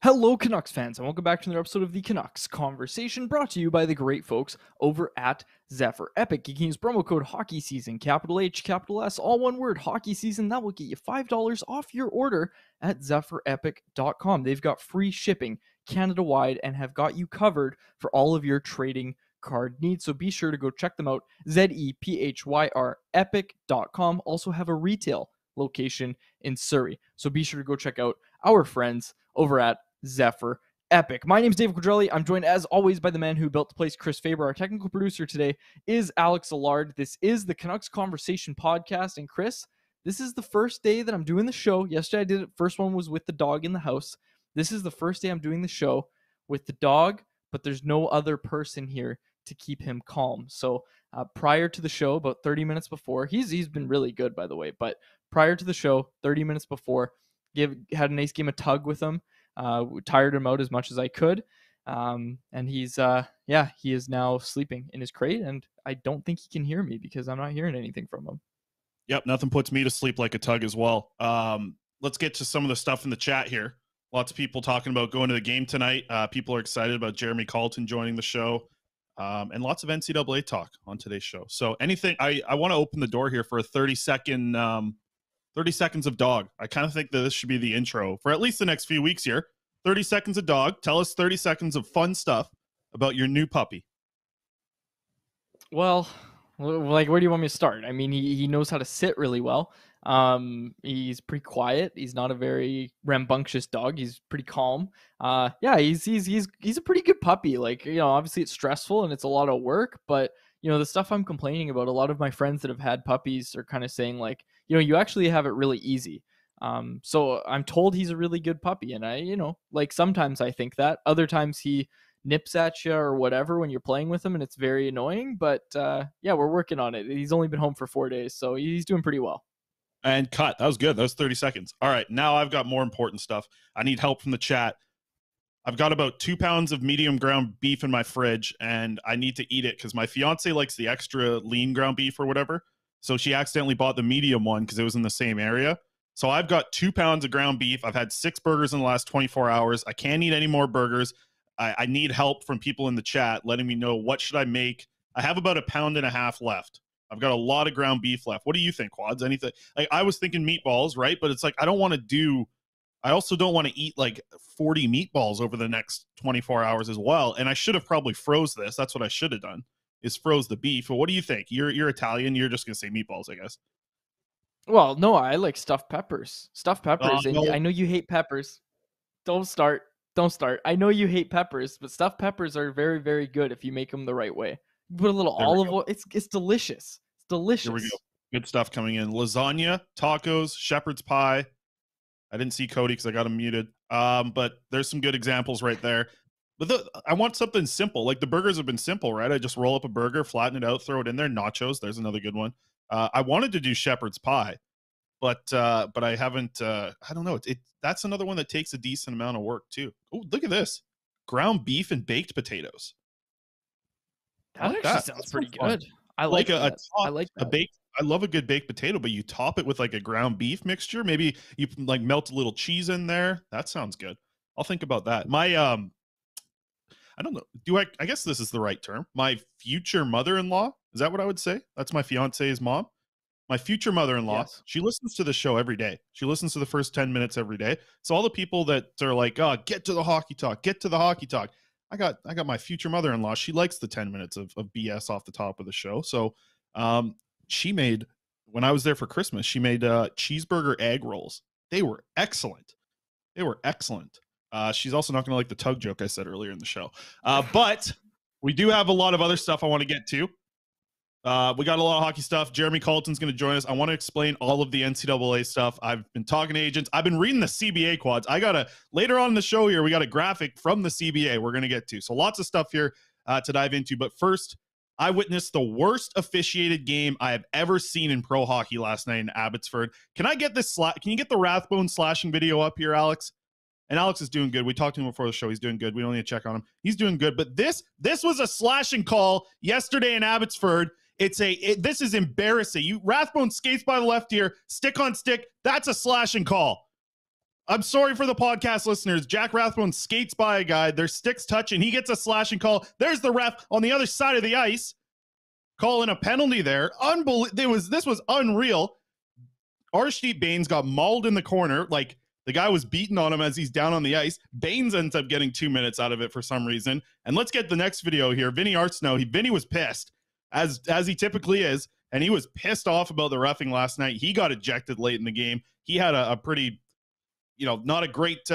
Hello, Canucks fans, and welcome back to another episode of the Canucks Conversation, brought to you by the great folks over at Zephyr Epic. You can use promo code Hockey Season, capital H, capital S, all one word, Hockey Season. That will get you $5 off your order at ZephyrEpic.com. They've got free shipping Canada-wide and have got you covered for all of your trading card needs. So be sure to go check them out. ZEPHYR Epic.com. Also have a retail location in Surrey. So be sure to go check out our friends over at Zephyr Epic. My name is David Quadrelli. I'm joined as always by the man who built the place, Chris Faber. Our technical producer today is Alex Allard. This is the Canucks Conversation podcast. And Chris, this is the first day that I'm doing the show. Yesterday I did it. First one was with the dog in the house. This is the first day I'm doing the show with the dog, but there's no other person here to keep him calm. So prior to the show, about 30 minutes before, he's been really good, by the way, but prior to the show, 30 minutes before, had a nice game of tug with him. Tired him out as much as I could. And he's, he is now sleeping in his crate, and I don't think he can hear me because I'm not hearing anything from him. Yep, nothing puts me to sleep like a tug as well. Let's get to some of the stuff in the chat here. Lots of people talking about going to the game tonight. People are excited about Jeremy Colleton joining the show. And lots of NCAA talk on today's show. So anything, I want to open the door here for a 30 seconds of dog. I kind of think that this should be the intro for at least the next few weeks here. 30 seconds of dog. Tell us 30 seconds of fun stuff about your new puppy. Well, like, where do you want me to start? I mean, he knows how to sit really well. He's pretty quiet. He's not a very rambunctious dog. He's pretty calm. He's a pretty good puppy. Like, obviously it's stressful and it's a lot of work, but the stuff I'm complaining about, a lot of my friends that have had puppies are kind of saying like, you actually have it really easy. So I'm told he's a really good puppy, and I, like, sometimes I think that, other times he nips at you or whatever when you're playing with him, and it's very annoying, but we're working on it. He's only been home for 4 days, so he's doing pretty well. And cut. That was good. That was 30 seconds. All right, now I've got more important stuff. I need help from the chat. I've got about 2 pounds of medium ground beef in my fridge, and I need to eat it because my fiance likes the extra lean ground beef or whatever. So she accidentally bought the medium one because it was in the same area. So I've got 2 pounds of ground beef. I've had 6 burgers in the last 24 hours. I can't eat any more burgers. I need help from people in the chat letting me know what should I make. I have about 1.5 pounds left. I've got a lot of ground beef left. What do you think, Quads? Anything? Like, I was thinking meatballs, right? But it's like, I also don't want to eat like 40 meatballs over the next 24 hours as well. And I should have probably froze this. That's what I should have done, is froze the beef. But what do you think? You're Italian. You're just going to say meatballs, I guess. Well, no, I like stuffed peppers. And No. I know you hate peppers. Don't start. I know you hate peppers, but stuffed peppers are very, very good if you make them the right way. You put a little olive oil. It's delicious. It's delicious. Here we go. Good stuff coming in. Lasagna, tacos, shepherd's pie. I didn't see Cody because I got him muted. But there's some good examples right there. But I want something simple. Like, the burgers have been simple, right? I just roll up a burger, flatten it out, throw it in there. Nachos, there's another good one. I wanted to do shepherd's pie, but I haven't. I don't know. That's another one that takes a decent amount of work too. Oh, look at this: ground beef and baked potatoes. That actually sounds pretty good. I like that. I like that. I love a good baked potato, but you top it with like a ground beef mixture. Maybe you like melt a little cheese in there. That sounds good. I'll think about that. My I don't know. I guess this is the right term. My future mother-in-law, is that what I would say? That's my fiance's mom. My future mother-in-law, yes. She listens to the show every day. She listens to the first 10 minutes every day. So all the people that are like, oh, get to the hockey talk, get to the hockey talk. I got my future mother-in-law. She likes the 10 minutes of BS off the top of the show. So she made, when I was there for Christmas, she made cheeseburger egg rolls. They were excellent. She's also not going to like the tug joke I said earlier in the show. But we do have a lot of other stuff I want to get to. We got a lot of hockey stuff. Jeremy Colleton's going to join us. I want to explain all of the NCAA stuff. I've been talking to agents. I've been reading the CBA quads. Later on in the show here, we got a graphic from the CBA we're going to get to. So lots of stuff here to dive into. But first, I witnessed the worst officiated game I have ever seen in pro hockey last night in Abbotsford. Can I get this? Can you get the Rathbone slashing video up here, Alex? And Alex is doing good. We talked to him before the show. He's doing good. We don't need to check on him. He's doing good. But this was a slashing call yesterday in Abbotsford. This is embarrassing. Rathbone skates by the left ear, stick on stick. That's a slashing call. I'm sorry for the podcast listeners. Jack Rathbone skates by a guy. Their sticks touch, and he gets a slashing call. There's the ref on the other side of the ice calling a penalty there. This was unreal. Arshdeep Bains got mauled in the corner. Like, the guy was beating on him as he's down on the ice. Bains ends up getting 2 minutes out of it for some reason. And let's get the next video here. Vinny Arsenault. Vinny was pissed, as he typically is, and he was pissed off about the reffing last night. He got ejected late in the game. He had a pretty, not a great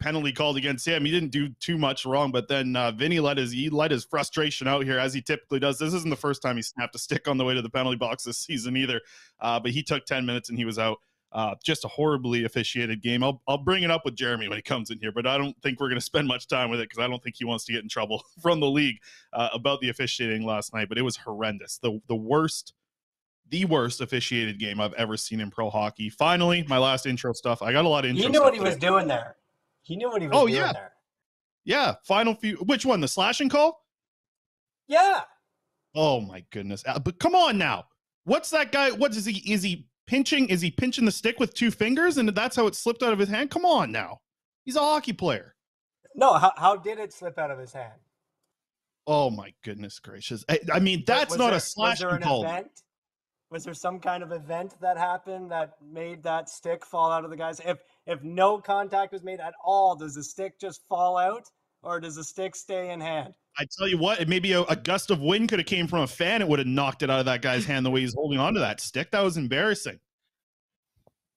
penalty called against him. He didn't do too much wrong, but then Vinny let his frustration out here, as he typically does. This isn't the first time he snapped a stick on the way to the penalty box this season either. But he took 10 minutes and he was out. Just a horribly officiated game. I'll bring it up with Jeremy when he comes in here, but I don't think we're going to spend much time with it because I don't think he wants to get in trouble from the league about the officiating last night. But it was horrendous. The worst officiated game I've ever seen in pro hockey. Finally, my last intro stuff. I got a lot of intro. He knew what he was doing there. He knew what he was doing there. Yeah. Final few. Which one? The slashing call? Yeah. Oh my goodness. But come on now. What's that guy? What is he? Is he pinching? Is he pinching the stick with 2 fingers and that's how it slipped out of his hand? Come on now. He's a hockey player. No, how did it slip out of his hand? Oh my goodness gracious. I mean, that's not a slashing call. Event? Was there some kind of event that happened that made that stick fall out of the guy's? If no contact was made at all, does the stick just fall out or does the stick stay in hand? I tell you what, maybe a gust of wind could have came from a fan. It would have knocked it out of that guy's hand the way he's holding onto that stick. That was embarrassing.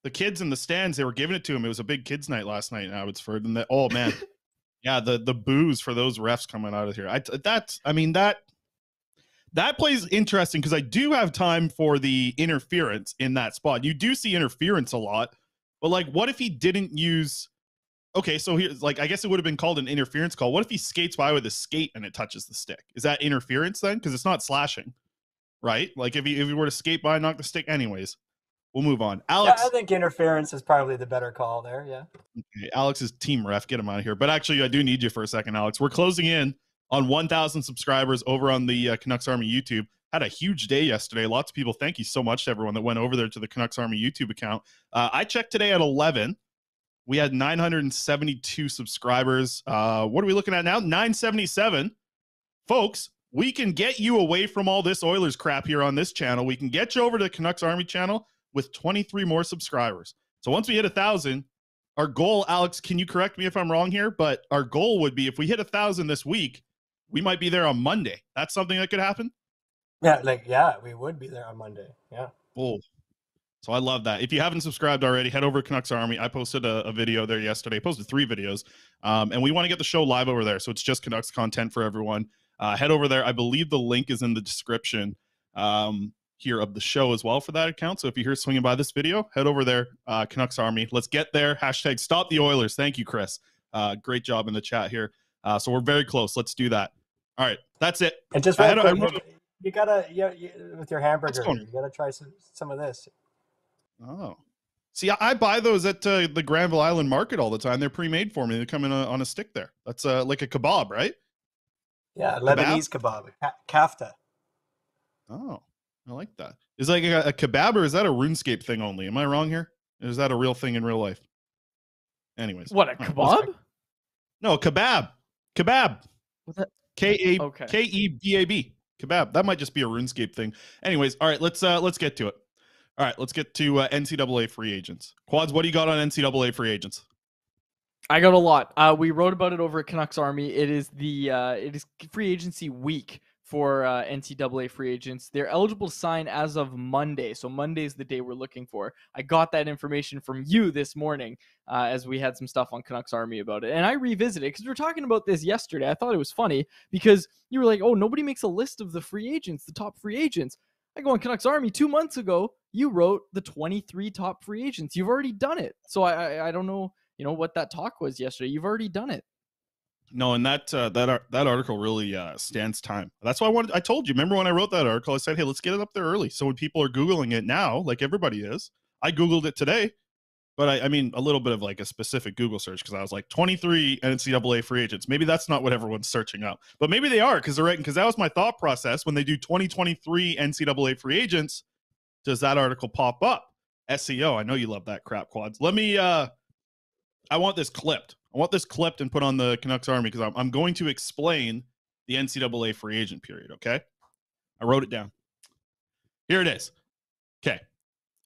The kids in the stands, they were giving it to him. It was a big kids' night last night in Abbotsford. And oh man, yeah, the boos for those refs coming out of here. That plays interesting because I do have time for the interference in that spot. You do see interference a lot, but like, what if he didn't use? Okay, so here's I guess it would have been called an interference call. What if he skates by with a skate and it touches the stick? Is that interference then? Because it's not slashing, right? Like if he were to skate by and knock the stick, anyways. We'll move on. Alex, yeah, I think interference is probably the better call there. Yeah. Okay, Alex is team ref. Get him out of here. But actually, I do need you for a second, Alex. We're closing in on 1,000 subscribers over on the Canucks Army YouTube. Had a huge day yesterday. Lots of people. Thank you so much to everyone that went over there to the Canucks Army YouTube account. I checked today at 11. We had 972 subscribers. What are we looking at now? 977. Folks, we can get you away from all this Oilers crap here on this channel. We can get you over to the Canucks Army channel with 23 more subscribers. So once we hit 1,000, our goal, Alex, can you correct me if I'm wrong here? But our goal would be if we hit 1,000 this week, we might be there on Monday. That's something that could happen? Yeah, we would be there on Monday. Yeah. Oh, so I love that. If you haven't subscribed already, head over to Canucks Army. I posted a video there yesterday. I posted 3 videos. And we want to get the show live over there. So it's just Canucks content for everyone. Head over there. I believe the link is in the description here of the show as well for that account. So if you're here swinging by this video, head over there, Canucks Army. Let's get there. Hashtag stop the Oilers. Thank you, Chris. Great job in the chat here. So we're very close. Let's do that. All right, that's it. And just you gotta, with your hamburger, you gotta try some of this. Oh, see, I buy those at the Granville Island Market all the time. They're pre-made for me. They come in on a stick there. That's like a kebab, right? Yeah, Lebanese kebab, kafta. Oh, I like that. Is like a kebab, or is that a RuneScape thing only? Am I wrong here? Or is that a real thing in real life? Anyways, what, a kebab? No, kebab. Kebab. What's that? Kebab. Kebab. That might just be a RuneScape thing. Anyways, all right, let's get to it. All right, let's get to NCAA free agents. Quads, what do you got on NCAA free agents? I got a lot. We wrote about it over at Canucks Army. It is free agency week for NCAA free agents. They're eligible to sign as of Monday. So Monday is the day we're looking for. I got that information from you this morning as we had some stuff on Canucks Army about it. And I revisited because we were talking about this yesterday. I thought it was funny because you were like, oh, nobody makes a list of the free agents, the top free agents. I go on Canucks Army 2 months ago. You wrote the 23 top free agents. You've already done it. So I don't know, what that talk was yesterday. You've already done it. No, and that article really stands time. That's why I told you. Remember when I wrote that article? I said, hey, let's get it up there early. So when people are Googling it now, like everybody is, I Googled it today, but I mean a little bit of like a specific Google search because I was like 23 NCAA free agents. Maybe that's not what everyone's searching up, but maybe they are because they're right. Because that was my thought process when they do 2023 NCAA free agents. Does that article pop up? SEO. I know you love that crap, Quads. Let me I want this clipped. I want this clipped and put on the Canucks Army because I'm going to explain the NCAA free agent period, okay? I wrote it down. Here it is. Okay.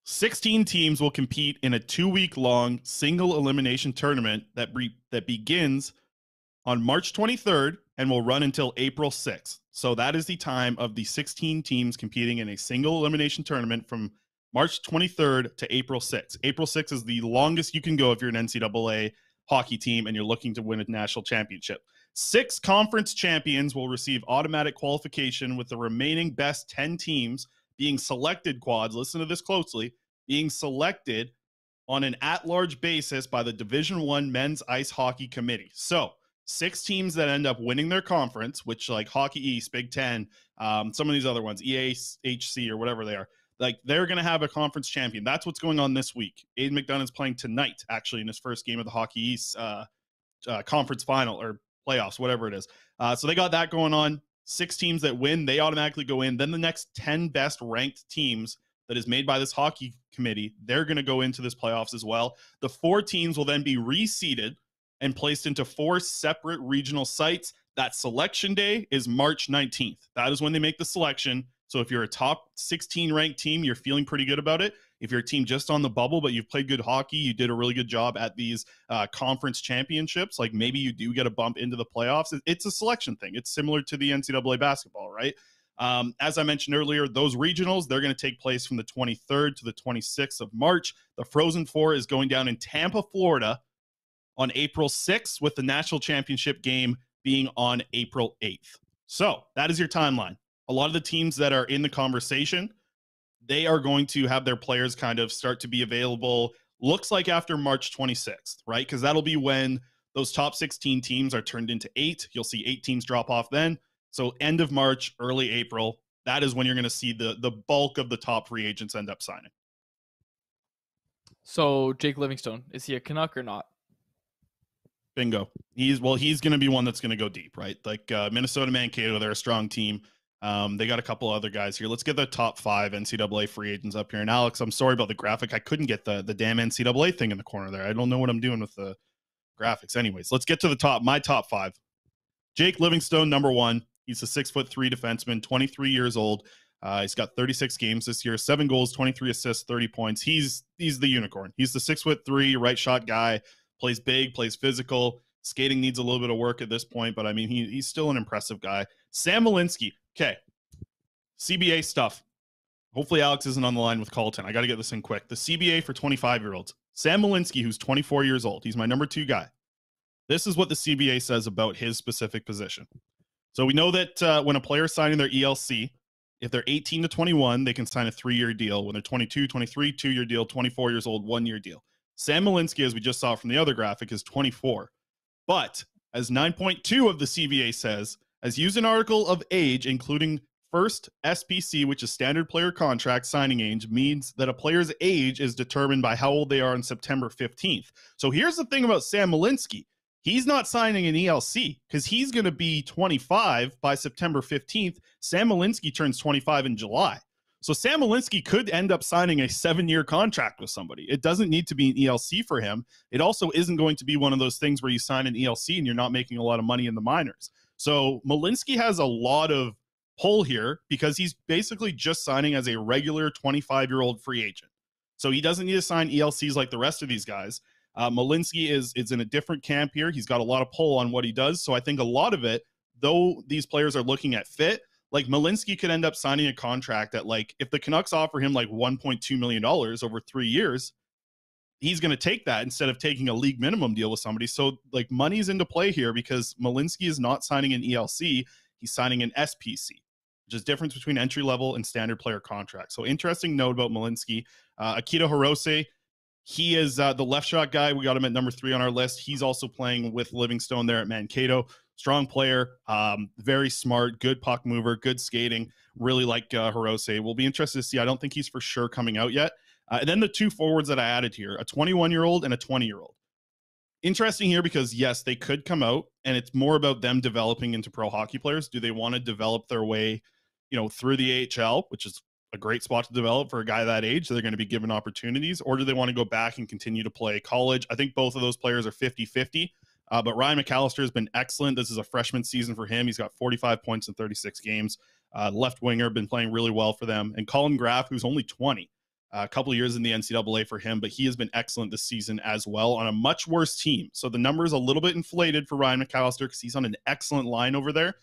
16 teams will compete in a 2-week-long single elimination tournament that begins on March 23rd and will run until April 6th. So that is the time of the 16 teams competing in a single elimination tournament from March 23rd to April 6th. April 6th is the longest you can go if you're an NCAA hockey team and you're looking to win a national championship. 6 conference champions will receive automatic qualification, with the remaining best 10 teams being selected, quads, listen to this closely, being selected on an at-large basis by the Division I Men's Ice Hockey Committee. So 6 teams that end up winning their conference, which like Hockey East, Big Ten, some of these other ones, EAHC or whatever they are, like they're going to have a conference champion. That's what's going on this week. Aiden McDonough's playing tonight, actually, in his first game of the Hockey East conference final or playoffs, whatever it is. So they got that going on. 6 teams that win, they automatically go in. Then the next 10 best ranked teams that is made by this hockey committee, they're going to go into this playoffs as well. The 4 teams will then be reseeded and placed into 4 separate regional sites. That selection day is March 19th. That is when they make the selection. So if you're a top 16 ranked team, you're feeling pretty good about it. If you're a team just on the bubble, but you've played good hockey, you did a really good job at these conference championships, like maybe you do get a bump into the playoffs. It's a selection thing. It's similar to the NCAA basketball, right? As I mentioned earlier, those regionals, they're going to take place from the 23rd to the 26th of March. The Frozen Four is going down in Tampa, Florida on April 6th, with the national championship game being on April 8th. So that is your timeline. A lot of the teams that are in the conversation, they are going to have their players kind of start to be available, looks like after March 26th, right? Because that'll be when those top 16 teams are turned into 8. You'll see 8 teams drop off then. So end of March, early April, that is when you're going to see the bulk of the top free agents end up signing. So Jake Livingstone, is he a Canuck or not? Bingo. He's going to be one that's going to go deep, right? Like Minnesota Mankato, they're a strong team. They got a couple other guys here. Let's get the top 5 NCAA free agents up here. And Alex, I'm sorry about the graphic. I couldn't get the damn NCAA thing in the corner there. I don't know what I'm doing with the graphics. Anyways, let's get to the top. My top 5. Jake Livingstone, number 1. He's a 6'3" defenseman, 23 years old. He's got 36 games this year, 7 goals, 23 assists, 30 points. He's the unicorn. He's the 6'3" right shot guy. Plays big, plays physical. Skating needs a little bit of work at this point, but I mean, he's still an impressive guy. Sam Malinski. Okay. CBA stuff. Hopefully Alex isn't on the line with Colton. I got to get this in quick. The CBA for 25-year-olds. Sam Malinski, who's 24 years old. He's my number 2 guy. This is what the CBA says about his specific position. So we know that when a player is signing their ELC, if they're 18 to 21, they can sign a 3-year deal. When they're 22, 23, 2-year deal, 24 years old, 1-year deal. Sam Malinski, as we just saw from the other graphic, is 24. But as 9.2 of the CBA says, as used an article of age, including first SPC, which is standard player contract signing age, means that a player's age is determined by how old they are on September 15th. So here's the thing about Sam Malinski. He's not signing an ELC because he's going to be 25 by September 15th. Sam Malinski turns 25 in July. So Sam Malinski could end up signing a 7-year contract with somebody. It doesn't need to be an ELC for him. It also isn't going to be one of those things where you sign an ELC and you're not making a lot of money in the minors. So Malinski has a lot of pull here because he's basically just signing as a regular 25-year-old free agent. So he doesn't need to sign ELCs like the rest of these guys. Malinski is in a different camp here. He's got a lot of pull on what he does. So I think a lot of it, though these players are looking at fit, like Malinski could end up signing a contract that, like, if the Canucks offer him like $1.2 million over 3 years, he's going to take that instead of taking a league minimum deal with somebody. So like money's into play here because Malinski is not signing an ELC. He's signing an SPC, which is difference between entry level and standard player contract. So interesting note about Malinski. Akito Hirose, he is the left shot guy. We got him at number 3 on our list. He's also playing with Livingstone there at Mankato. Strong player, very smart, good puck mover, good skating. Really like Hirose. We'll be interested to see. I don't think he's for sure coming out yet. And then the 2 forwards that I added here, a 21-year-old and a 20-year-old. Interesting here because, yes, they could come out, and it's more about them developing into pro hockey players. Do they want to develop their way, through the AHL, which is a great spot to develop for a guy that age. So they're going to be given opportunities, or do they want to go back and continue to play college? I think both of those players are 50-50. But Ryan McAllister has been excellent. This is a freshman season for him. He's got 45 points in 36 games. Left winger, been playing really well for them. And Colin Graff, who's only 20, a couple of years in the NCAA for him, but he has been excellent this season as well on a much worse team. So the number is a little bit inflated for Ryan McAllister because he's on an excellent line over there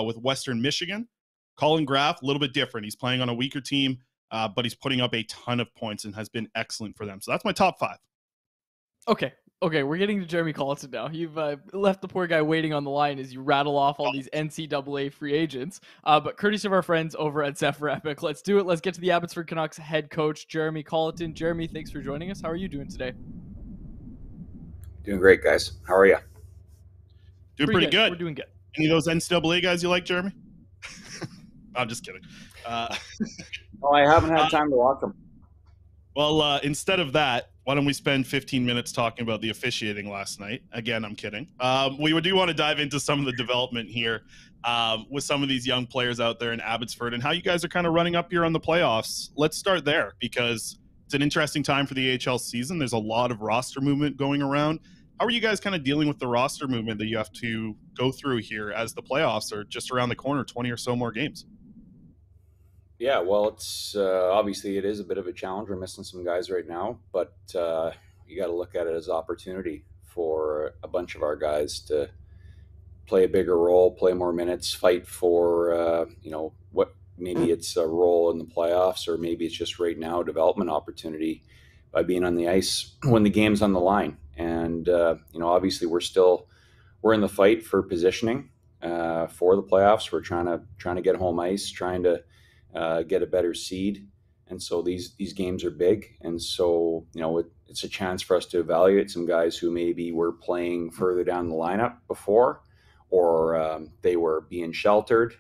with Western Michigan. Colin Graff, a little bit different. He's playing on a weaker team, but he's putting up a ton of points and has been excellent for them. So that's my top 5. Okay, we're getting to Jeremy Colleton now. You've left the poor guy waiting on the line as you rattle off all these NCAA free agents. But courtesy of our friends over at Zephyr Epic, let's do it. Let's get to the Abbotsford Canucks head coach, Jeremy Colleton. Jeremy, thanks for joining us. How are you doing today? Doing great, guys. How are you? Doing pretty good. We're doing good. Any of those NCAA guys you like, Jeremy? I'm just kidding. No, I haven't had time to watch them. Well, instead of that, why don't we spend 15 minutes talking about the officiating last night? Again, I'm kidding. We do want to dive into some of the development here with some of these young players out there in Abbotsford and how you guys are kind of running up here on the playoffs. Let's start there because it's an interesting time for the AHL season. There's a lot of roster movement going around. How are you guys kind of dealing with the roster movement that you have to go through here as the playoffs are just around the corner, 20 or so more games? Yeah, well, it's obviously it is a bit of a challenge. We're missing some guys right now, but you got to look at it as opportunity for a bunch of our guys to play a bigger role, play more minutes, fight for what maybe it's a role in the playoffs, or maybe it's just right now development opportunity by being on the ice when the game's on the line. And obviously we're in the fight for positioning for the playoffs. We're trying to get home ice, trying to get a better seed, and so these games are big, and so it's a chance for us to evaluate some guys who maybe were playing further down the lineup before, or they were being sheltered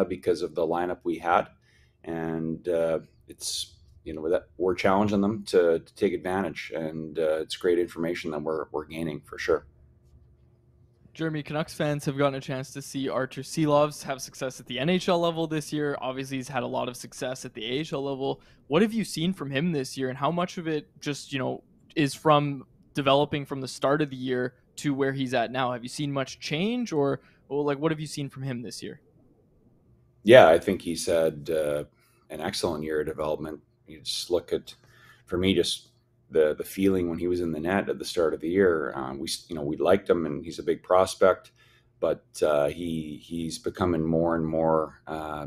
because of the lineup we had, and it's that we're challenging them to take advantage, and it's great information that we're gaining for sure. Jeremy, Canucks fans have gotten a chance to see Artur Silovs have success at the NHL level this year. Obviously, he's had a lot of success at the AHL level. What have you seen from him this year, and how much of it just, is from developing from the start of the year to where he's at now? Have you seen much change, or what have you seen from him this year? Yeah, I think he's had an excellent year of development. You just look at, for me, just the feeling when he was in the net at the start of the year. We liked him, and he's a big prospect, but he's becoming more and more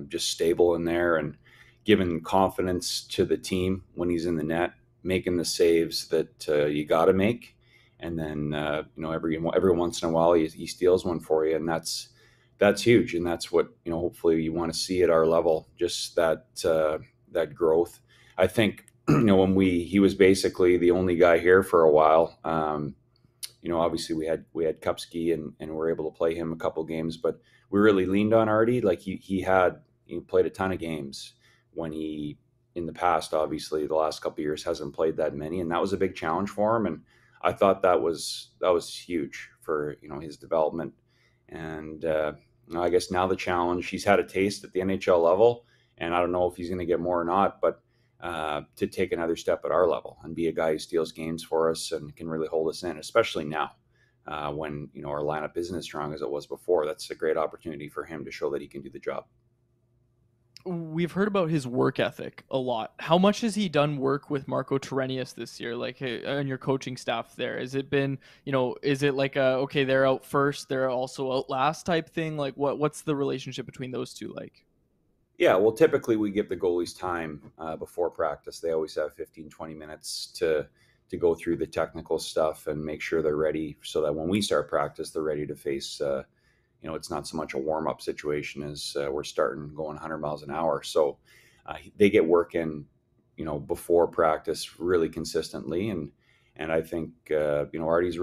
just stable in there and giving confidence to the team when he's in the net, making the saves that you got to make, and then every once in a while he steals one for you, and that's huge, and that's what hopefully you want to see at our level, just that growth. I think when he was basically the only guy here for a while. Obviously we had Kupski and we're able to play him a couple games, but we really leaned on Artie. Like he played a ton of games when he, in the past, obviously the last couple of years hasn't played that many, and that was a big challenge for him. And I thought that was huge for his development. And I guess now the challenge, he's had a taste at the NHL level, and I don't know if he's going to get more or not, but to take another step at our level and be a guy who steals games for us and can really hold us in, especially now when our lineup isn't as strong as it was before. That's a great opportunity for him to show that he can do the job. We've heard about his work ethic a lot. How much has he done work with Marco Terenius this year, on your coaching staff there? Has it been, is it like okay, they're out first, they're also out last type thing? Like what's the relationship between those two like? Yeah, well, typically we give the goalies time before practice. They always have 15, 20 minutes to go through the technical stuff and make sure they're ready so that when we start practice, they're ready to face, it's not so much a warm-up situation as we're starting going 100 miles an hour. So they get work in, before practice really consistently. And I think, Artie's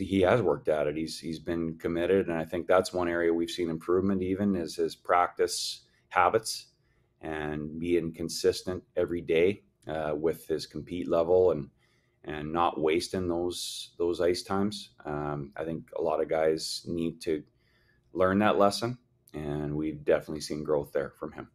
he has worked at it. He's been committed. And I think that's one area we've seen improvement even is his practice habits and being consistent every day with his compete level and not wasting those ice times. I think a lot of guys need to learn that lesson, and we've definitely seen growth there from him.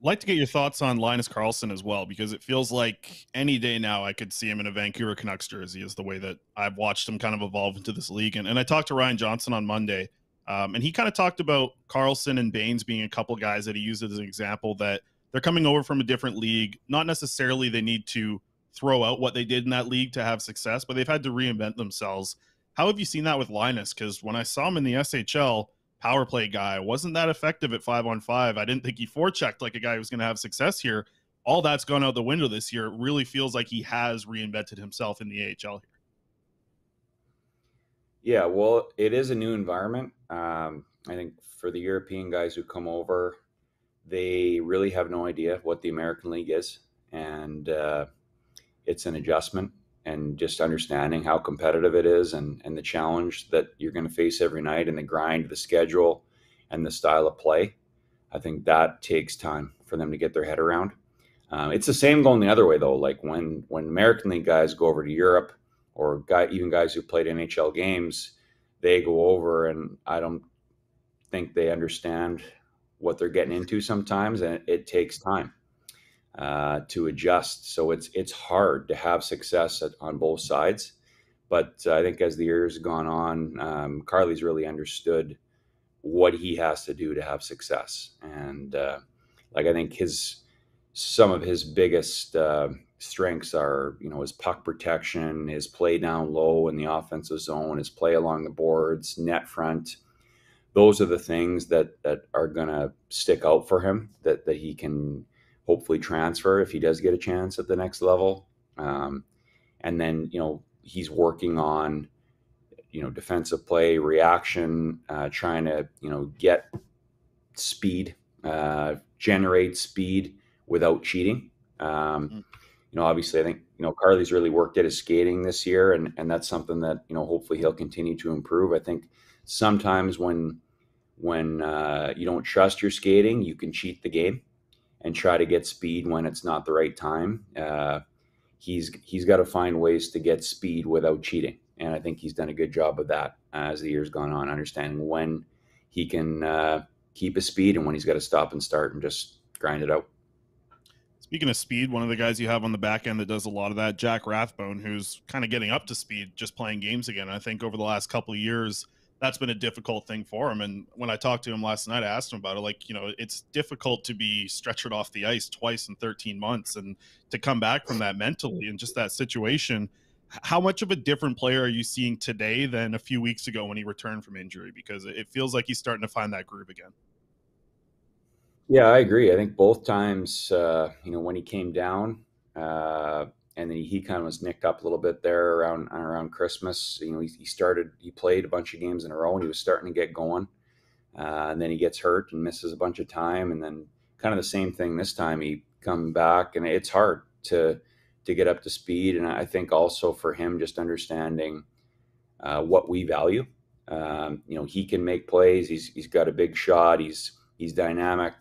Like to get your thoughts on Linus Karlsson as well, because it feels like any day now I could see him in a Vancouver Canucks jersey, is the way that I've watched him kind of evolve into this league. And I talked to Ryan Johnson on Monday, and he kind of talked about Karlsson and Baines being a couple guys that he used as an example, that they're coming over from a different league. Not necessarily they need to throw out what they did in that league to have success, but they've had to reinvent themselves. How have you seen that with Linus? Because when I saw him in the SHL, power play guy, wasn't that effective at 5-on-5. I didn't think he forechecked like a guy who was going to have success here. All that's gone out the window this year. It really feels like he has reinvented himself in the AHL here. Yeah, well, it is a new environment. I think for the European guys who come over, they really have no idea what the American League is. And it's an adjustment, and just understanding how competitive it is, and the challenge that you're going to face every night, and the grind, the schedule, and the style of play. I think that takes time for them to get their head around. It's the same going the other way, though. Like when American League guys go over to Europe, or even guys who played NHL games, they go over, and I don't think they understand what they're getting into sometimes, and it takes time to adjust. So it's hard to have success on both sides. But I think as the years gone on, Carly's really understood what he has to do to have success. And I think some of his biggest strengths are, his puck protection, his play down low in the offensive zone, his play along the boards, net front. Those are the things that are going to stick out for him, that he can hopefully transfer if he does get a chance at the next level. And then, he's working on, defensive play, reaction, trying to, get speed, generate speed without cheating. Obviously I think, Carly's really worked at his skating this year, and that's something that, hopefully he'll continue to improve. I think sometimes when you don't trust your skating, you can cheat the game and try to get speed when it's not the right time. He's got to find ways to get speed without cheating. And I think he's done a good job of that as the years gone on, understanding when he can keep his speed and when he's got to stop and start and just grind it out. Speaking of speed, one of the guys you have on the back end that does a lot of that, Jack Rathbone, who's kind of getting up to speed just playing games again. I think over the last couple of years, that's been a difficult thing for him. And when I talked to him last night, I asked him about it. It's difficult to be stretchered off the ice twice in 13 months and to come back from that mentally and just that situation. How much of a different player are you seeing today than a few weeks ago when he returned from injury? Because it feels like he's starting to find that groove again. Yeah, I agree. I think both times, when he came down, and then he kind of was nicked up a little bit there around Christmas. He played a bunch of games in a row, and he was starting to get going. And then he gets hurt and misses a bunch of time. And then kind of the same thing this time. He come back, and it's hard to get up to speed. And I think also for him, just understanding what we value. He can make plays. He's got a big shot. He's dynamic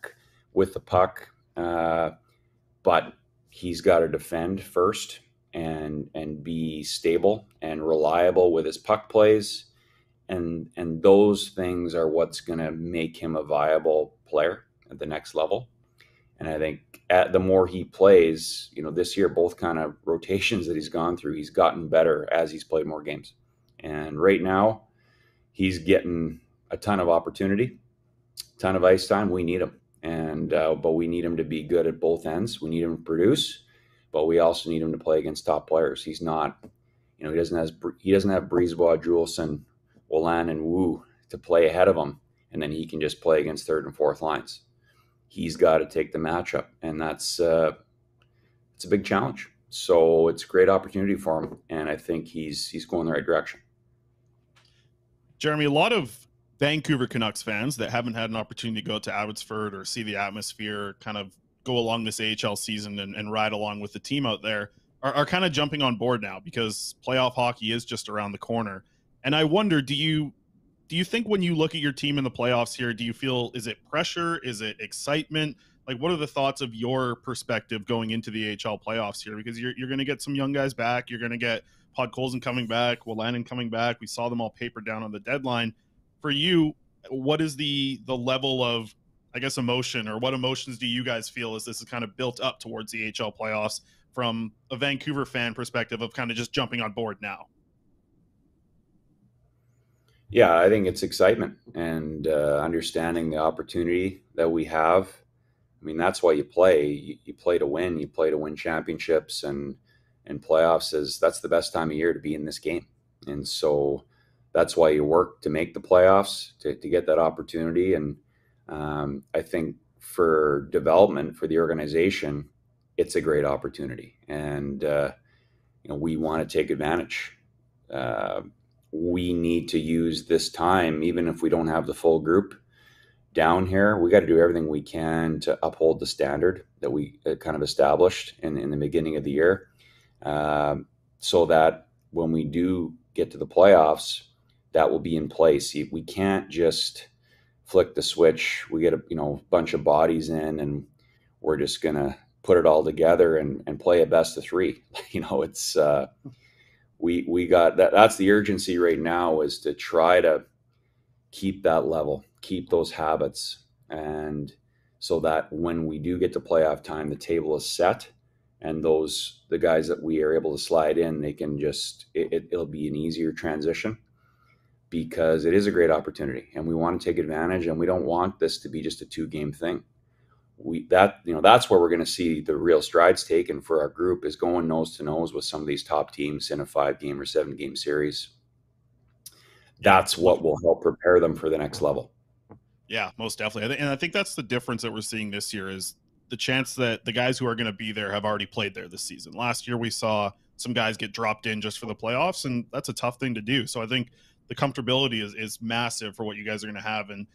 with the puck, but he's got to defend first and be stable and reliable with his puck plays. And those things are what's going to make him a viable player at the next level. And I think the more he plays, this year, both kind of rotations that he's gone through, he's gotten better as he's played more games. And right now he's getting a ton of opportunity, ton of ice time. We need him. But we need him to be good at both ends. We need him to produce, but we also need him to play against top players. He's not, he doesn't have Brisebois, Juleson, Olan, and Wu to play ahead of him, and then he can just play against third and fourth lines. He's got to take the matchup, and it's a big challenge. So it's a great opportunity for him, and I think he's going the right direction. Jeremy, a lot of Vancouver Canucks fans that haven't had an opportunity to go to Abbotsford or see the atmosphere, kind of go along this AHL season and ride along with the team out there, are kind of jumping on board now because playoff hockey is just around the corner. And I wonder, do you think when you look at your team in the playoffs here, do you feel, is it pressure? Is it excitement? Like, what are the thoughts of your perspective going into the AHL playoffs here? Because you're going to get some young guys back. You're going to get Podkolzin coming back, Wolanin coming back. We saw them all papered down on the deadline. For you, what is the level of, I guess, emotion, or what emotions do you guys feel as this is kind of built up towards the AHL playoffs from a Vancouver fan perspective of kind of just jumping on board now? Yeah, I think it's excitement and understanding the opportunity that we have. I mean, that's why you play. You play to win. You play to win championships, and playoffs that's the best time of year to be in this game. And so that's why you work to make the playoffs to get that opportunity. And I think for development for the organization, it's a great opportunity, and we want to take advantage. We need to use this time, even if we don't have the full group down here. We got to do everything we can to uphold the standard that we kind of established in the beginning of the year, so that when we do get to the playoffs, that will be in place. We can't just flick the switch. We get a bunch of bodies in, and we're just gonna put it all together and play a best of three. It's we got that. That's the urgency right now, is to try to keep that level, keep those habits, and so that when we do get to playoff time, the table is set, and the guys that we are able to slide in, they can just it'll be an easier transition, because it is a great opportunity, and we want to take advantage, and we don't want this to be just a 2-game thing. That's where we're going to see the real strides taken for our group, is going nose to nose with some of these top teams in a 5-game or 7-game series. That's what will help prepare them for the next level. Yeah, most definitely. And I think that's the difference that we're seeing this year, is the chance that the guys who are going to be there have already played there this season. Last year, we saw some guys get dropped in just for the playoffs, and that's a tough thing to do. So I think the comfortability is massive for what you guys are going to have. And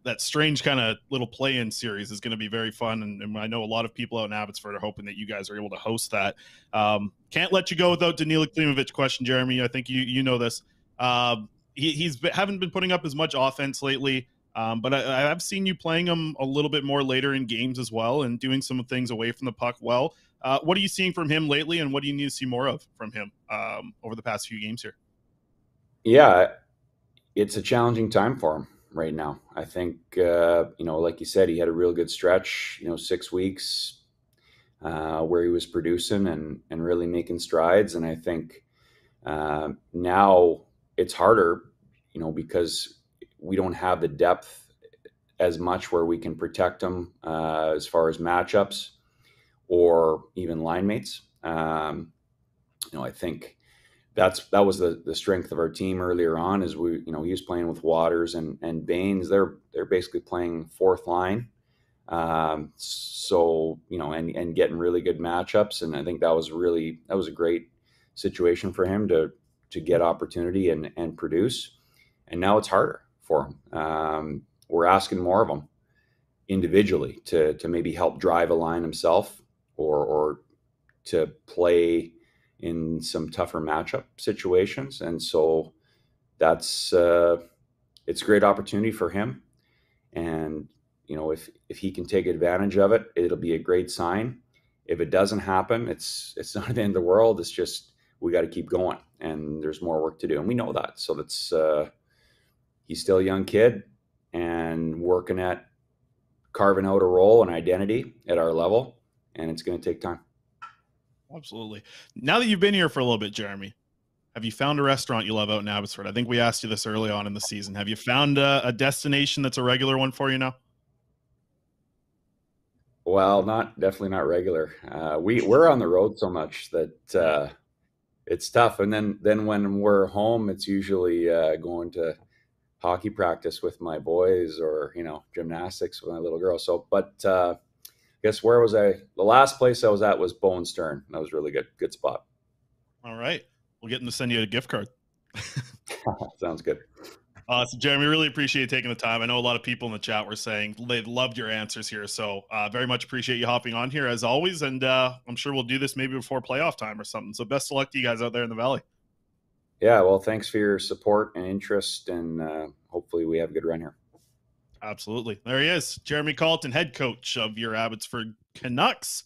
that strange kind of little play-in series is going to be very fun. And I know a lot of people out in Abbotsford are hoping that you guys are able to host that. Can't let you go without Danila Klimovich question, Jeremy. I think you know this. Haven't been putting up as much offense lately, but I've seen you playing him a little bit more later in games as well, and doing some things away from the puck well. What are you seeing from him lately, and what do you need to see more of from him over the past few games here? Yeah, it's a challenging time for him right now. I think, like you said, he had a real good stretch, 6 weeks where he was producing and really making strides. And I think now it's harder, because we don't have the depth as much where we can protect him as far as matchups or even line mates. I think that was the strength of our team earlier on, is he was playing with Waters and Baines. They're basically playing fourth line. So, and getting really good matchups. And I think that was a great situation for him to get opportunity and produce. And now it's harder for him. We're asking more of him individually to maybe help drive a line himself, or to play in some tougher matchup situations. And so it's a great opportunity for him. And, if he can take advantage of it, it'll be a great sign. If it doesn't happen, it's not the end of the world. It's just, we got to keep going, and there's more work to do. And we know that. So he's still a young kid and working at carving out a role and identity at our level, and it's going to take time. Absolutely. Now that you've been here for a little bit, Jeremy, have you found a restaurant you love out in Abbotsford? I think we asked you this early on in the season. Have you found a destination that's a regular one for you now? Well, definitely not regular. We're on the road so much that it's tough. And then when we're home, it's usually going to hockey practice with my boys, or gymnastics with my little girl. So, but guess where was I? The last place I was at was Bow and Stern. That was really good spot. All right, we'll get them to send you a gift card. Sounds good. So Jeremy, really appreciate you taking the time. I know a lot of people in the chat were saying they loved your answers here, so very much appreciate you hopping on here as always. And I'm sure we'll do this maybe before playoff time or something. So best of luck to you guys out there in the Valley. Yeah, well, thanks for your support and interest, and hopefully we have a good run here. Absolutely. There he is, Jeremy Colleton, head coach of your Abbotsford Canucks.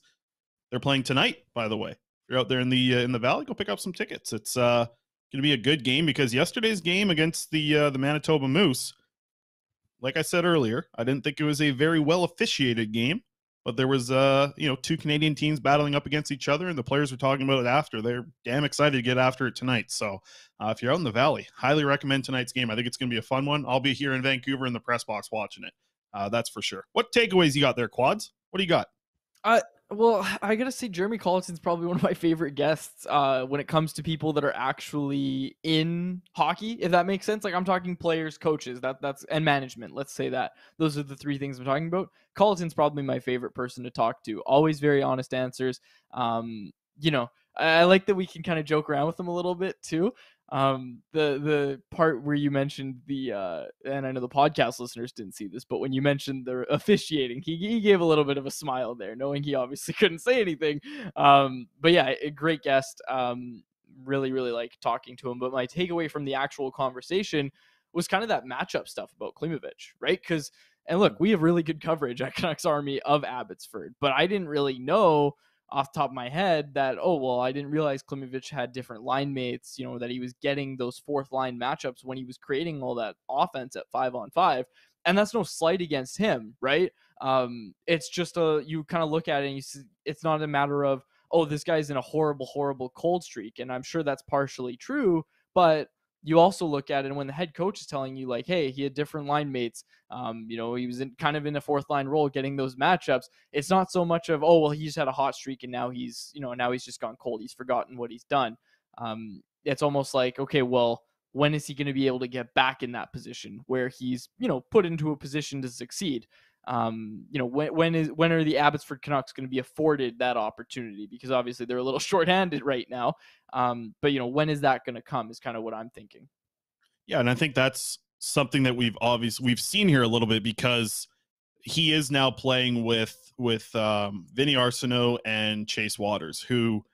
They're playing tonight, by the way. If you're out there in the Valley, go pick up some tickets. It's going to be a good game, because yesterday's game against the Manitoba Moose like I said earlier, I didn't think it was a very well officiated game, but there was, two Canadian teams battling up against each other, and the players were talking about it after. They're damn excited to get after it tonight. So if you're out in the Valley, highly recommend tonight's game. I think it's going to be a fun one. I'll be here in Vancouver in the press box watching it. That's for sure. What takeaways you got there, Quads? What do you got? Well, I gotta say, Jeremy Colleton's probably one of my favorite guests when it comes to people that are actually in hockey, if that makes sense. Like, I'm talking players, coaches, that's and management. Let's say that those are the three things I'm talking about. Colleton's probably my favorite person to talk to. Always very honest answers. I like that we can kind of joke around with him a little bit too. The part where you mentioned and I know the podcast listeners didn't see this, but when you mentioned the officiating, he gave a little bit of a smile there, knowing he obviously couldn't say anything. But yeah, a great guest. Really, really like talking to him. But my takeaway from the actual conversation was kind of that matchup stuff about Klimovich, right? And look, we have really good coverage at Canucks Army of Abbotsford, but I didn't really know off the top of my head that, I didn't realize Klimovich had different line mates, that he was getting those fourth line matchups when he was creating all that offense at 5-on-5. And that's no slight against him, right? It's just you kind of look at it and you see, it's not a matter of, this guy's in a horrible, horrible cold streak. And I'm sure that's partially true, but you also look at it and when the head coach is telling you like, hey, he had different line mates, he was in a fourth line role getting those matchups. It's not so much of, he just had a hot streak and now he's just gone cold. He's forgotten what he's done. It's almost like, okay, well, when is he going to be able to get back in that position where he's, put into a position to succeed? When are the Abbotsford Canucks going to be afforded that opportunity? Because obviously they're a little shorthanded right now. But when is that going to come is kind of what I'm thinking. Yeah. And I think that's something that we've seen here a little bit because he is now playing with Vinny Arsenault and Chase Waters, who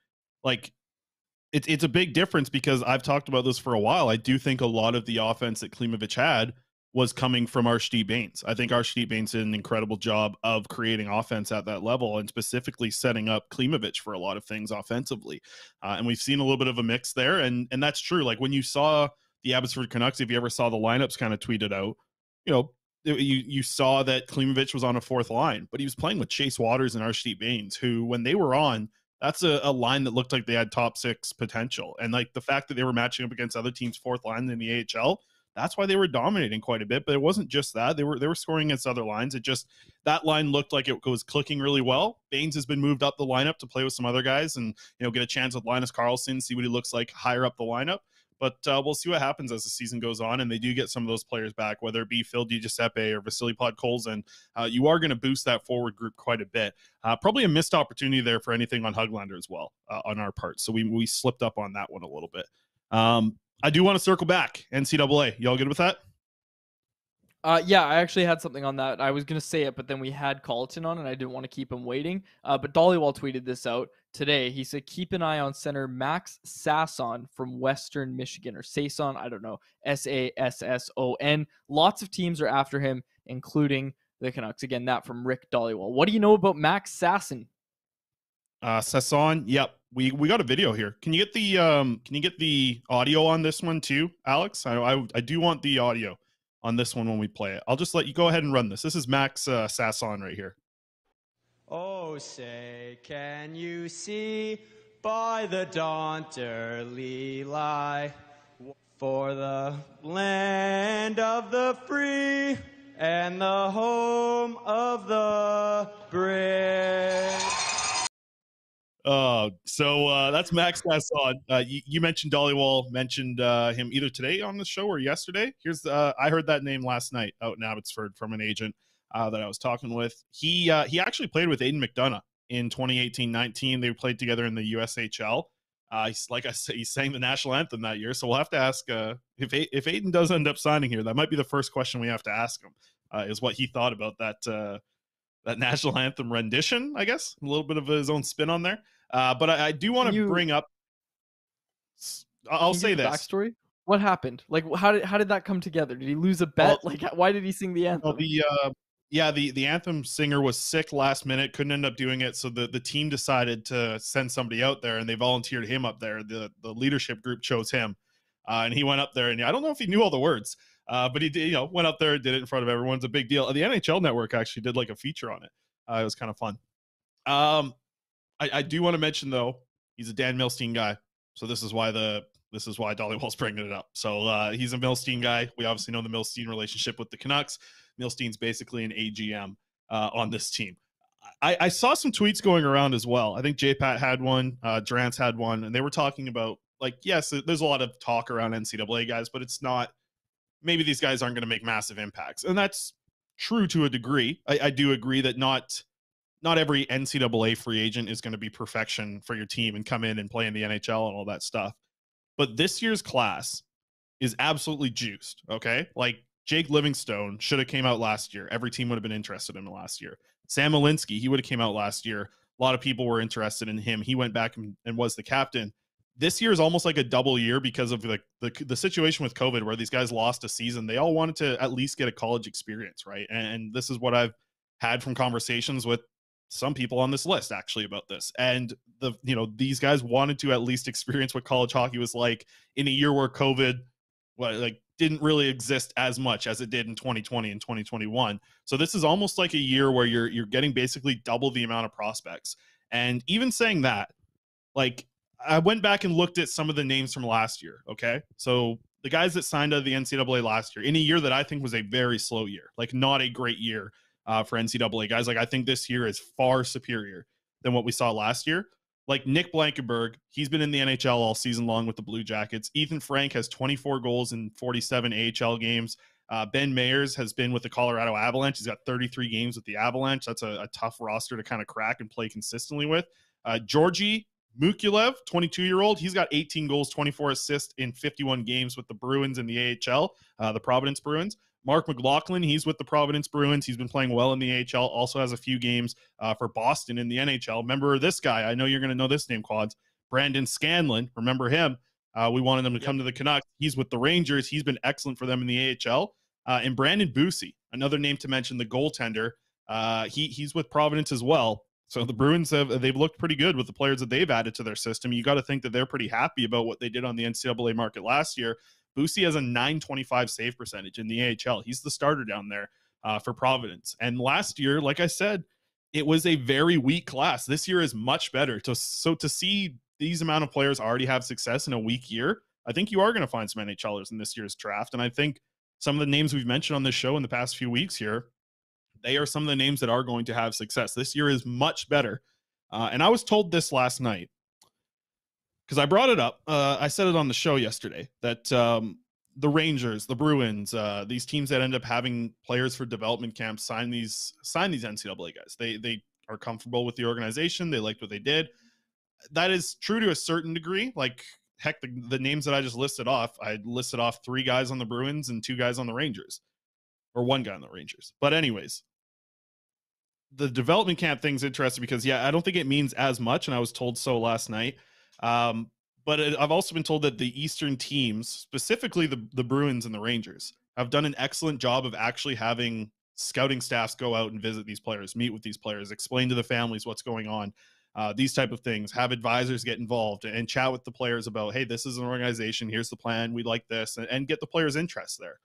it's a big difference because I've talked about this for a while. I do think a lot of the offense that Klimovich had was coming from Arshdeep Bains. I think Arshdeep Bains did an incredible job of creating offense at that level and specifically setting up Klimovich for a lot of things offensively. And we've seen a little bit of a mix there. And that's true. Like when you saw the Abbotsford Canucks, if you ever saw the lineups kind of tweeted out, you saw that Klimovich was on a fourth line, but he was playing with Chase Waters and Arshdeep Bains, who when they were on, that's a line that looked like they had top six potential. And like the fact that they were matching up against other teams' fourth line in the AHL, that's why they were dominating quite a bit. But it wasn't just that. They were scoring against other lines. It just, that line looked like it was clicking really well. Bains has been moved up the lineup to play with some other guys and, get a chance with Linus Karlsson, see what he looks like higher up the lineup. But we'll see what happens as the season goes on, and they do get some of those players back, whether it be Phil DiGiuseppe or Vasily Podkolzin. You are going to boost that forward group quite a bit. Probably a missed opportunity there for anything on Höglander as well on our part. So we slipped up on that one a little bit. I do want to circle back. NCAA, y'all good with that? Yeah, I actually had something on that. I was going to say it, but then we had Colleton on, and I didn't want to keep him waiting. But Dollywall tweeted this out today. He said, keep an eye on center Max Sasson from Western Michigan, or Sasson, I don't know, Sasson. Lots of teams are after him, including the Canucks. Again, that from Rick Dollywall. What do you know about Max Sasson? Sasson, yep. We got a video here. Can you get the audio on this one too, Alex? I do want the audio on this one when we play it. I'll just let you go ahead and run this. This is Max Sasson right here. Oh, say, can you see by the dawn's early light, for the land of the free and the home of the brave. So that's Max Sasson. You mentioned Dollywall, mentioned him either today on the show or yesterday. Here's I heard that name last night out in Abbotsford from an agent that I was talking with. He actually played with Aidan McDonough in 2018-19. They played together in the USHL. Like I said, he sang the national anthem that year. So we'll have to ask if Aidan does end up signing here. That might be the first question we have to ask him is what he thought about that national anthem rendition, I guess. A little bit of his own spin on there. But I do want to bring up. I'll say this backstory. What happened? Like, how did that come together? Did he lose a bet? Like, why did he sing the anthem? The anthem singer was sick last minute, couldn't end up doing it. So the team decided to send somebody out there, and they volunteered him up there. The leadership group chose him. And he went up there, and I don't know if he knew all the words, but he did, went up there and did it in front of everyone. It's a big deal. The NHL Network actually did like a feature on it. It was kind of fun. I do want to mention though, he's a Dan Milstein guy, so this is why Dhaliwal's bringing it up. So he's a Milstein guy. We obviously know the Milstein relationship with the Canucks. Milstein's basically an AGM on this team. I saw some tweets going around as well. I think J-Pat had one, Drance had one, and they were talking about, like, yes, there's a lot of talk around NCAA guys, but it's not, maybe these guys aren't going to make massive impacts. And that's true to a degree. I do agree that not every NCAA free agent is going to be perfection for your team and come in and play in the NHL and all that stuff. But this year's class is absolutely juiced, okay? Like, Jake Livingstone should have came out last year. Every team would have been interested in him last year. Sam Alinsky, he would have came out last year. A lot of people were interested in him. He went back and was the captain. This year is almost like a double year because of the situation with COVID where these guys lost a season. They all wanted to at least get a college experience, right? And this is what I've had from conversations with some people on this list actually about this. And these guys wanted to at least experience what college hockey was like in a year where COVID didn't really exist as much as it did in 2020 and 2021. So this is almost like a year where you're getting basically double the amount of prospects. And even saying that, like, I went back and looked at some of the names from last year. Okay. So the guys that signed out of the NCAA last year in a year that I think was a very slow year, like not a great year for NCAA guys. Like, I think this year is far superior than what we saw last year. Like Nick Blankenberg, he's been in the NHL all season long with the Blue Jackets. Ethan Frank has 24 goals in 47 AHL games. Ben Mayers has been with the Colorado Avalanche. He's got 33 games with the Avalanche. That's a tough roster to kind of crack and play consistently with. Georgi Mukulev, 22-year-old, he's got 18 goals, 24 assists in 51 games with the Bruins in the AHL, the Providence Bruins. Mark McLaughlin, he's with the Providence Bruins. He's been playing well in the AHL, also has a few games for Boston in the NHL. Remember this guy. I know you're going to know this name, Quads. Brandon Scanlon. Remember him. We wanted him to come to the Canucks. He's with the Rangers. He's been excellent for them in the AHL. And Brandon Busey, another name to mention, the goaltender. He's with Providence as well. So the Bruins they've looked pretty good with the players that they've added to their system. You got to think that they're pretty happy about what they did on the NCAA market last year. Busey has a .925 save percentage in the AHL. He's the starter down there for Providence. And last year, like I said, it was a very weak class. This year is much better. So to see these amount of players already have success in a weak year, I think you are going to find some NHLers in this year's draft. And I think some of the names we've mentioned on this show in the past few weeks here, they are some of the names that are going to have success. This year is much better. And I was told this last night, because I brought it up. I said it on the show yesterday that the Rangers, the Bruins, these teams that end up having players for development camps sign these NCAA guys. They are comfortable with the organization. They liked what they did. That is true to a certain degree. Like, heck, the names that I just listed off, I listed off 3 guys on the Bruins and 2 guys on the Rangers, or 1 guy on the Rangers. But anyways, the development camp thing's interesting because, yeah, I don't think it means as much, and I was told so last night. But I've also been told that the Eastern teams, specifically the Bruins and the Rangers, have done an excellent job of actually having scouting staffs go out and visit these players, meet with these players, explain to the families what's going on, these type of things, have advisors get involved and chat with the players about, hey, this is an organization, here's the plan, we like this, and get the players' interest there.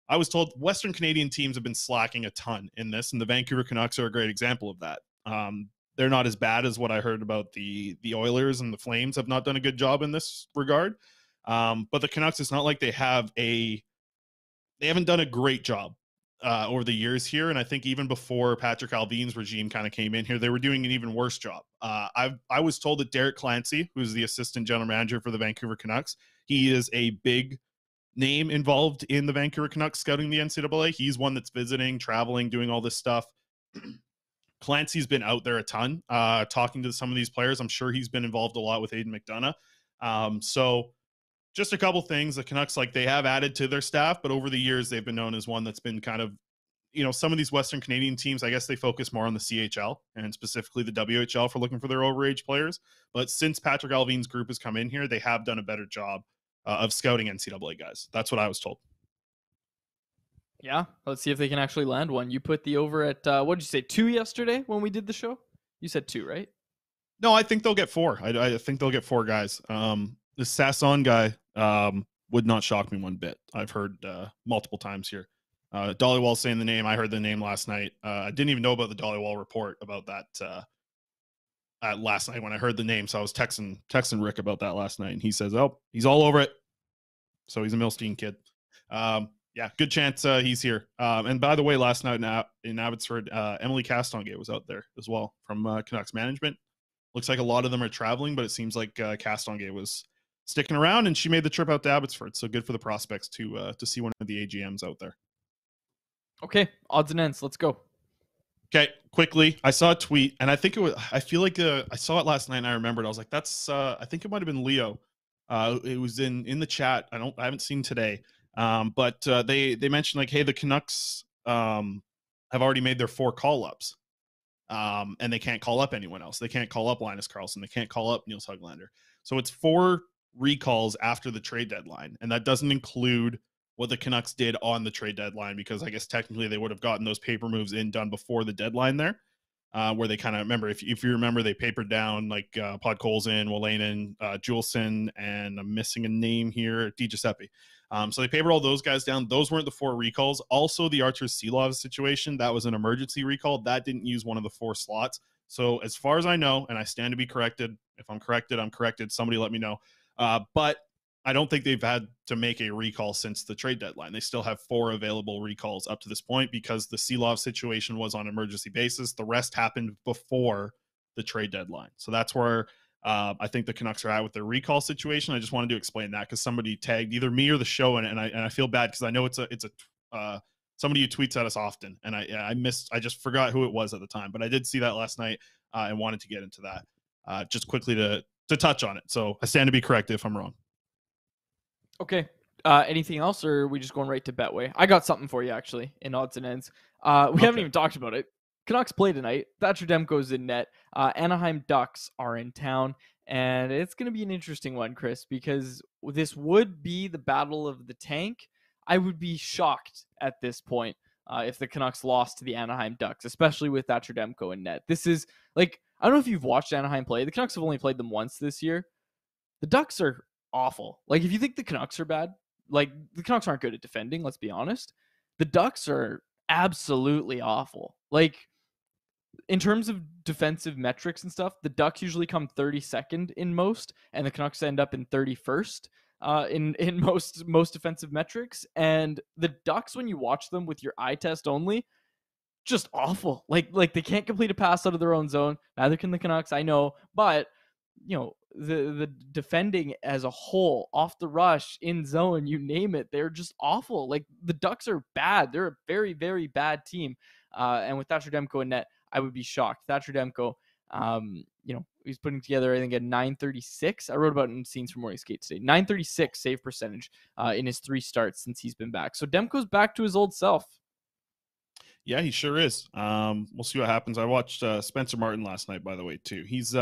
I was told Western Canadian teams have been slacking a ton in this, and the Vancouver Canucks are a great example of that. They're not as bad as what I heard about the Oilers, and the Flames have not done a good job in this regard. But the Canucks, it's not like they haven't done a great job over the years here. And I think even before Patrick Alvin's regime kind of came in here, they were doing an even worse job. I was told that Derek Clancy, who's the assistant general manager for the Vancouver Canucks, he is a big name involved in the Vancouver Canucks scouting the NCAA. He's one that's visiting, traveling, doing all this stuff. Clancy's been out there a ton, talking to some of these players. I'm sure he's been involved a lot with Aiden McDonough. So just a couple things. The Canucks, like, they have added to their staff, but over the years, they've been known as one that's been kind of, some of these Western Canadian teams, I guess they focus more on the CHL and specifically the WHL for looking for their overage players. But since Patrick Alvin's group has come in here, they have done a better job of scouting NCAA guys. That's what I was told. Yeah, let's see if they can actually land one. You put the over at, what did you say, 2 yesterday when we did the show? You said 2, right? No, I think they'll get 4. I think they'll get 4 guys. The Sasson guy, Would not shock me one bit. I've heard multiple times here. Dollywall saying the name. I heard the name last night. I didn't even know about the Dollywall report about that last night when I heard the name. So I was texting Rick about that last night, and he says, "Oh, he's all over it." So he's a Milstein kid. Yeah, good chance he's here. And by the way, last night in Abbotsford, Emily Castonguay was out there as well from Canucks management. Looks like a lot of them are traveling, but it seems like Castonguay was sticking around, and she made the trip out to Abbotsford. So good for the prospects to see one of the AGMs out there. Okay, odds and ends. Let's go. Okay, quickly, I saw a tweet, and I think I feel like I saw it last night, and I remembered. I was like, that's, I think it might have been Leo. It was in the chat. I haven't seen today. But they mentioned like, hey, the Canucks have already made their 4 call-ups. And they can't call up anyone else. They can't call up Linus Karlsson. They can't call up Niels Höglander. So it's 4 recalls after the trade deadline. And that doesn't include what the Canucks did on the trade deadline, because I guess technically they would have gotten those paper moves done before the deadline there, where they kind of, remember, if you remember, they papered down like Podkolzin, Wolanin, Juleson, and I'm missing a name here, DiGiuseppe. So they papered all those guys down. Those weren't the 4 recalls. Also, the Artur Silovs situation, that was an emergency recall. That didn't use one of the 4 slots. So as far as I know, and I stand to be corrected, if I'm corrected, I'm corrected. Somebody let me know. But I don't think they've had to make a recall since the trade deadline. They still have 4 available recalls up to this point because the Silov situation was on emergency basis. The rest happened before the trade deadline. So that's where I think the Canucks are at with their recall situation. I just wanted to explain that because somebody tagged either me or the show in it, and I feel bad because I know it's a somebody who tweets at us often, and I just forgot who it was at the time, but I did see that last night and wanted to get into that just quickly to touch on it. So I stand to be corrected if I'm wrong. Okay. Anything else, or are we just going right to Betway? I got something for you, actually, in odds and ends. We haven't even talked about it. Canucks play tonight. Thatcher Demko's in net. Anaheim Ducks are in town. And it's going to be an interesting one, Chris, because this would be the battle of the tank. I would be shocked at this point if the Canucks lost to the Anaheim Ducks, especially with Thatcher Demko in net. This is, like, I don't know if you've watched Anaheim play. The Canucks have only played them once this year. The Ducks are awful. Like, if you think the Canucks are bad, like, the Canucks aren't good at defending, let's be honest. The Ducks are absolutely awful. Like, in terms of defensive metrics and stuff, the Ducks usually come 32nd in most, and the Canucks end up in 31st in most defensive metrics. And the Ducks, when you watch them with your eye test only, just awful. Like they can't complete a pass out of their own zone. Neither can the Canucks, I know, but you know, the defending as a whole, off the rush, in zone, you name it, they're just awful. Like, the Ducks are bad. They're a very, very bad team. And with Thatcher Demko in net, I would be shocked. Thatcher Demko, you know, he's putting together, I think, a 936. I wrote about it in Scenes from Morning Skate today. 936 save percentage in his 3 starts since he's been back. So Demko's back to his old self. Yeah, he sure is. We'll see what happens. I watched Spencer Martin last night, by the way, too. He's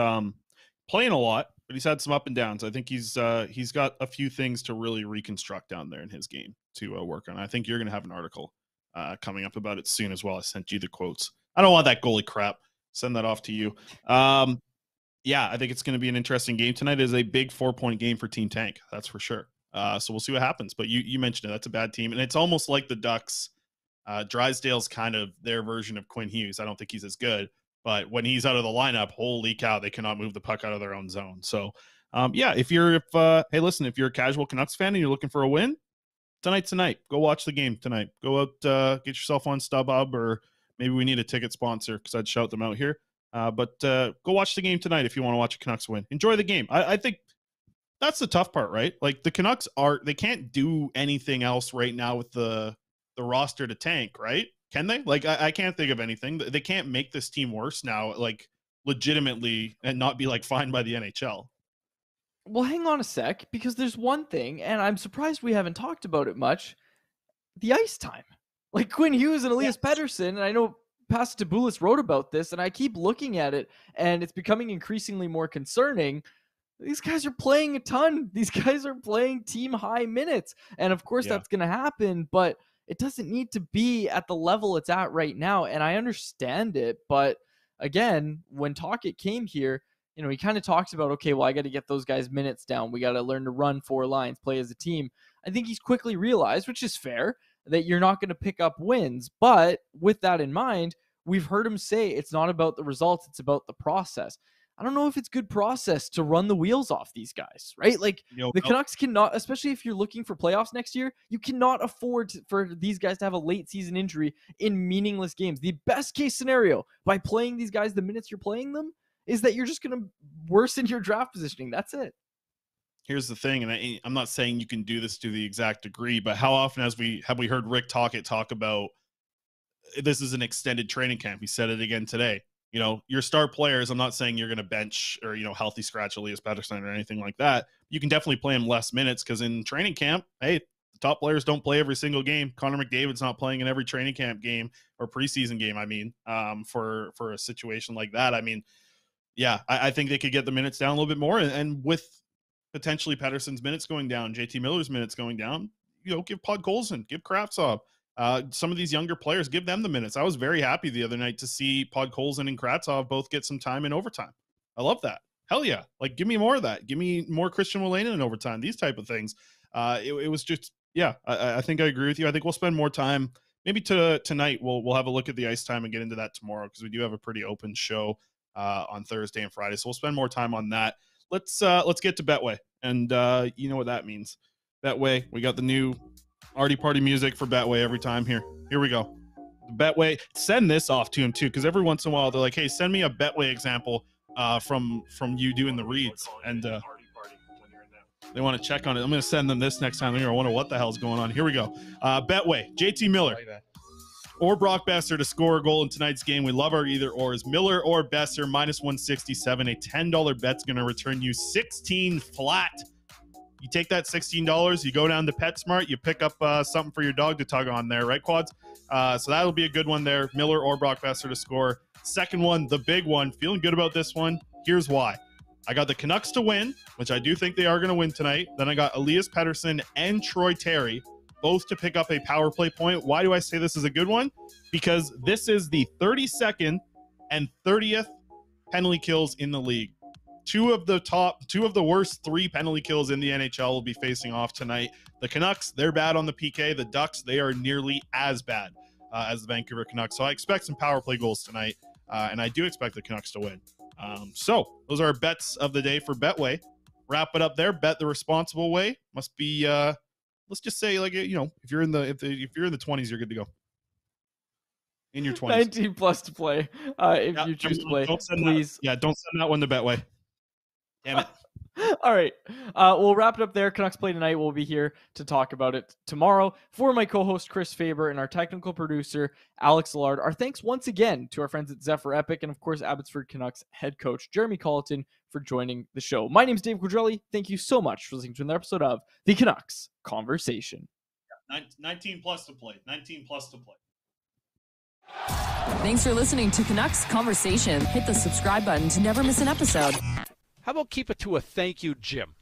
playing a lot, but he's had some up and downs. I think he's got a few things to really reconstruct down there in his game to work on. I think you're going to have an article coming up about it soon as well. I sent you the quotes. I don't want that goalie crap. Send that off to you. Yeah, I think it's going to be an interesting game tonight. It is a big 4-point game for Team Tank. That's for sure. So we'll see what happens. But you mentioned it. That's a bad team. And it's almost like the Ducks. Drysdale's kind of their version of Quinn Hughes. I don't think he's as good. But when he's out of the lineup, holy cow, they cannot move the puck out of their own zone. So, yeah, if you're a casual Canucks fan and you're looking for a win, tonight's tonight. Go watch the game tonight. Go out, get yourself on StubHub, or maybe we need a ticket sponsor because I'd shout them out here. But go watch the game tonight if you want to watch a Canucks win. Enjoy the game. I think that's the tough part, right? Like, the Canucks they can't do anything else right now with the roster to tank, right? Can they? Like, I can't think of anything. They can't make this team worse now, like, legitimately, and not be, like, fined by the NHL. Well, hang on a sec, because there's one thing, and I'm surprised we haven't talked about it much. The ice time. Like, Quinn Hughes and Elias Pettersson, and I know Pastor Tabulis wrote about this, and I keep looking at it, and it's becoming increasingly more concerning. These guys are playing a ton. These guys are playing team-high minutes. And, of course, that's going to happen, but it doesn't need to be at the level it's at right now. And I understand it. But again, when Tocchet came here, you know, he kind of talks about, okay, well, I got to get those guys minutes down. We got to learn to run 4 lines, play as a team. I think he's quickly realized, which is fair, that you're not going to pick up wins. But with that in mind, we've heard him say it's not about the results, it's about the process. I don't know if it's good process to run the wheels off these guys, right? Like the Canucks cannot, especially if you're looking for playoffs next year, you cannot afford for these guys to have a late season injury in meaningless games. The best case scenario by playing these guys the minutes you're playing them is that you're just going to worsen your draft positioning. That's it. Here's the thing, and I'm not saying you can do this to the exact degree, but how often have we heard Rick Tocchet talk about this is an extended training camp? He said it again today. You know, your star players, I'm not saying you're going to bench or, you know, healthy scratch Elias Pettersson or anything like that. You can definitely play him less minutes because in training camp, hey, the top players don't play every single game. Connor McDavid's not playing in every training camp game or preseason game, I mean, for a situation like that. I mean, yeah, I think they could get the minutes down a little bit more. And with potentially Pettersson's minutes going down, JT Miller's minutes going down, you know, give Podkolzin, give Kravtsov. Some of these younger players, give them the minutes. I was very happy the other night to see Podkolzin and Kravtsov both get some time in overtime. I love that. Hell yeah. Like, give me more of that. Give me more Christian Wolanin in overtime, these type of things. It was just, yeah, I think I agree with you. I think we'll spend more time. Maybe tonight we'll have a look at the ice time and get into that tomorrow because we do have a pretty open show on Thursday and Friday. So we'll spend more time on that. Let's get to Betway. And you know what that means. Betway, we got the new Artie Party music for Betway every time. Here we go. Betway, send this off to him too, because every once in a while they're like, hey, send me a Betway example from you doing the reads, and they want to check on it. I'm going to send them this next time. They're going to wonder what the hell's going on. Here we go. Betway, JT Miller or Brock Besser to score a goal in tonight's game. We love our either ors. Miller or Besser, minus 167. A $10 bet's going to return you 16 flat. You take that $16, you go down to PetSmart, you pick up something for your dog to tug on there, right, Quads? So that'll be a good one there. Miller or Brock Besser to score. Second one, the big one. Feeling good about this one. Here's why. I got the Canucks to win, which I do think they are going to win tonight. Then I got Elias Pettersson and Troy Terry, both to pick up a power play point. Why do I say this is a good one? Because this is the 32nd and 30th penalty kills in the league. Two of the worst 3 penalty kills in the NHL will be facing off tonight. The Canucks, they're bad on the PK. The Ducks, they are nearly as bad as the Vancouver Canucks. So I expect some power play goals tonight, and I do expect the Canucks to win. So those are our bets of the day for Betway. Wrap it up there. Bet the responsible way. Must be, let's just say, like, you know, if you're in the 20s, you're good to go. In your 20s. 19 plus to play. If you choose to play, please. Don't send that one to Betway. Damn it. All right. We'll wrap it up there. Canucks play tonight. We'll be here to talk about it tomorrow. For my co-host Chris Faber and our technical producer Alex Allard, our thanks once again to our friends at Zephyr Epic and, of course, Abbotsford Canucks head coach Jeremy Colleton for joining the show. My name is Dave Quadrelli. Thank you so much for listening to another episode of the Canucks Conversation. 19 plus to play. 19 plus to play. Thanks for listening to Canucks Conversation. Hit the subscribe button to never miss an episode. How about keep it to a thank you, Jim?